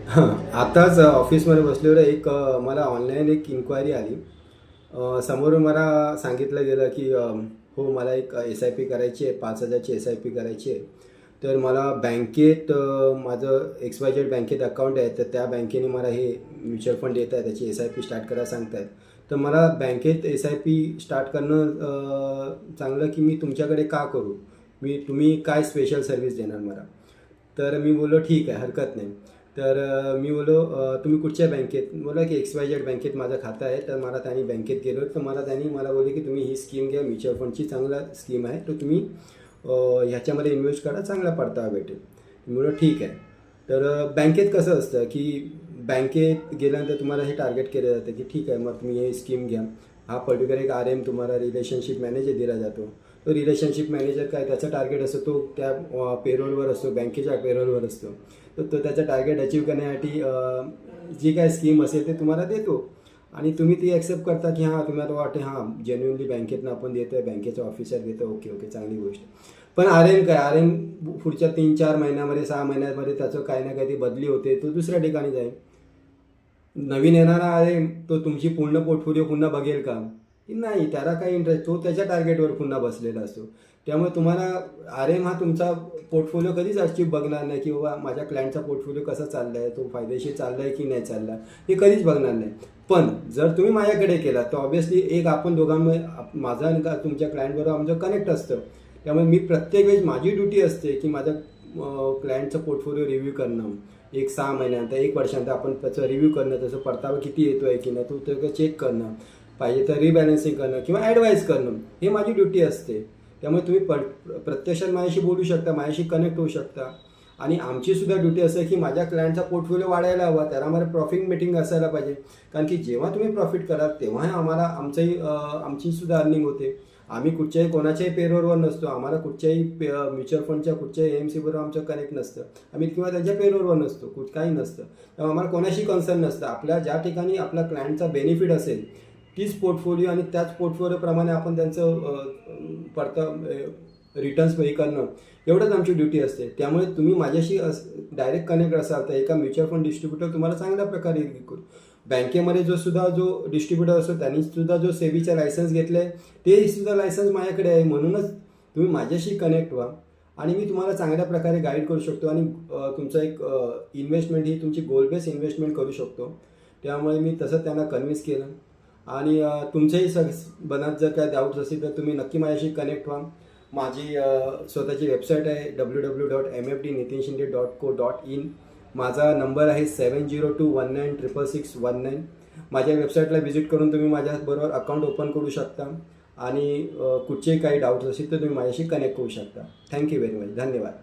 हां, आताच ऑफिसमध्ये बसल्यावर मला ऑनलाईन एक इन्क्वायरी आली. समोरून मला सांगितलं गेलं की हो मला एक एस-आय-पी करायची आहे, 5,000ची एस-आय-पी करायची आहे. तर मला बँकेत माझं XYZ बँकेत अकाउंट आहे, तर त्या बँकेने मला हे म्युच्युअल फंड देत आहे, त्याची एस-आय-पी स्टार्ट करायला सांगत आहेत. तर मला बँकेत एस-आय-पी स्टार्ट करणं चांगलं की मी तुमच्याकडे का करू? तुम्ही काय स्पेशल सर्व्हिस देणार मला? तर मी बोललो ठीक आहे, हरकत नाही. तर मी बोललो तुम्ही कुठच्या बँकेत? बोलला की XYZ बँकेत माझं खातं आहे. तर मला त्यांनी बँकेत गेलो तर त्यांनी मला बोलले की तुम्ही ही स्कीम घ्या, म्युच्युअल फंडची चांगला स्कीम आहे, तर तुम्ही ह्याच्यामध्ये इन्व्हेस्ट करा, चांगला परतावा भेटेल. मी बोललो ठीक आहे. तर बँकेत कसं असतं की बँकेत गेल्यानंतर तुम्हाला हे टार्गेट केलं जातं की ठीक आहे, मग तुम्ही हे स्कीम घ्या. हा पर्टिक्युलर एक RM तुम्हाला रिलेशनशिप मॅनेजर दिला जातो. तो रिलेशनशिप मॅनेजर काय त्याचा टार्गेट असतो, तो त्या पेरोलवर असतो, बँकेच्या पेरोलवर असतो. तर तो त्याचं टार्गेट अचीव करण्यासाठी जी काय स्कीम असेल ते तुम्हाला देतो आणि तुम्ही ती ॲक्सेप्ट करता की हां तुम्हाला वाटते हां जेन्युइनली बँकेतनं आपण देतो आहे, बँकेचा ऑफिसर देतो, ओके ओके चांगली गोष्ट. पण RM काय, RM पुढच्या 3-4 महिन्यामध्ये 6 महिन्यामध्ये त्याचं काही ना काही बदली होते, तो दुसऱ्या ठिकाणी जाईल. नवीन येणारा आहे तो तुमची पूर्ण पोर्टफोलिओ पुन्हा बघेल का? की नाही, त्याला काही इंटरेस्ट, तो त्याच्या टार्गेटवर पुन्हा बसलेला असतो. त्यामुळे तुम्हाला RM हा तुमचा पोर्टफोलिओ कधीच अचीव बघणार नाही की बाबा माझ्या क्लायंटचा पोर्टफोलिओ कसा चालला आहे, तो फायदेशीर चालला आहे की नाही चालला, हे कधीच बघणार नाही. पण जर तुम्ही माझ्याकडे केला तर ऑब्व्हियसली एक आपण दोघांमध्ये माझा आणि तुमच्या क्लायंटबरोबर आमचं कनेक्ट असतं. त्यामुळे मी प्रत्येक वेळेस माझी ड्युटी असते की माझ्या क्लायंटचा पोर्टफोलिओ रिव्ह्यू करणं. एक 6 महिन्यानंतर 1 वर्षानंतर आपण त्याचं रिव्ह्यू करणं, त्याचा परतावा किती येतो आहे की नाही तो सगळं चेक करणं, पाहिजे तर रिबॅलन्सिंग करणं किंवा ॲडवाईस करणं, हे माझी ड्युटी असते. त्यामुळे तुम्ही प्रत्यक्षात माझ्याशी बोलू शकता, माझ्याशी कनेक्ट होऊ शकता. आणि आमचीसुद्धा ड्युटी असं आहे की माझ्या क्लायंटचा पोर्टफोलिओ वाढायला हवा, त्याला मला प्रॉफिट मीटिंग असायला पाहिजे. कारण की जेव्हा तुम्ही प्रॉफिट कराल तेव्हा आम्हाला आमचीसुद्धा अर्निंग होते. आम्ही कुठच्याही कोणाच्याही पेरोलवर नसतो, आम्हाला कुठच्याही म्युच्युअल फंडच्या कुठच्याही AMC बरोबर आमचं कनेक्ट नसतं, आम्ही किंवा त्यांच्या पेरोलवर नसतो, काही नसतं. त्यामुळे आम्हाला कोणाशी कन्सर्न नसतं. आपल्या ज्या ठिकाणी आपला क्लायंटचा बेनिफिट असेल तीच पोर्टफोलिओ आणि त्याच पोर्टफोलिओप्रमाणे आपण त्यांचं रिटर्न्स पे करणं, एवढंच आमची ड्युटी असते. त्यामुळे तुम्ही माझ्याशी डायरेक्ट कनेक्ट असाल तर एका म्युच्युअल फंड डिस्ट्रीब्युटर तुम्हाला चांगल्या प्रकारे बँकेमध्ये जो डिस्ट्रीब्युटर असतो त्यांनी सुद्धा जो सेबीचा लायसन्स घेतलं आहे ते सुद्धा लायसन्स माझ्याकडे आहे. म्हणूनच तुम्ही माझ्याशी कनेक्ट व्हा आणि मी तुम्हाला चांगल्या प्रकारे गाईड करू शकतो आणि तुमचं एक इन्व्हेस्टमेंट ही तुमची गोल बेस इन्व्हेस्टमेंट करू शकतो. त्यामुळे मी तसं त्यांना कन्व्हिन्स केलं आणि तुमचेही बनात जर काय डाऊट्स असतील तर तुम्ही नक्की माझ्याशी कनेक्ट व्हा. माझी स्वतःची वेबसाईट आहे www.mfdnitinshinde.co.in. माझा नंबर आहे 7021966619. माझ्या वेबसाईटला व्हिजिट करून तुम्ही माझ्याबरोबर अकाउंट ओपन करू शकता आणि कुठचेही काही डाऊट्स असतील तर तुम्ही माझ्याशी कनेक्ट होऊ शकता. Thank you very much. धन्यवाद.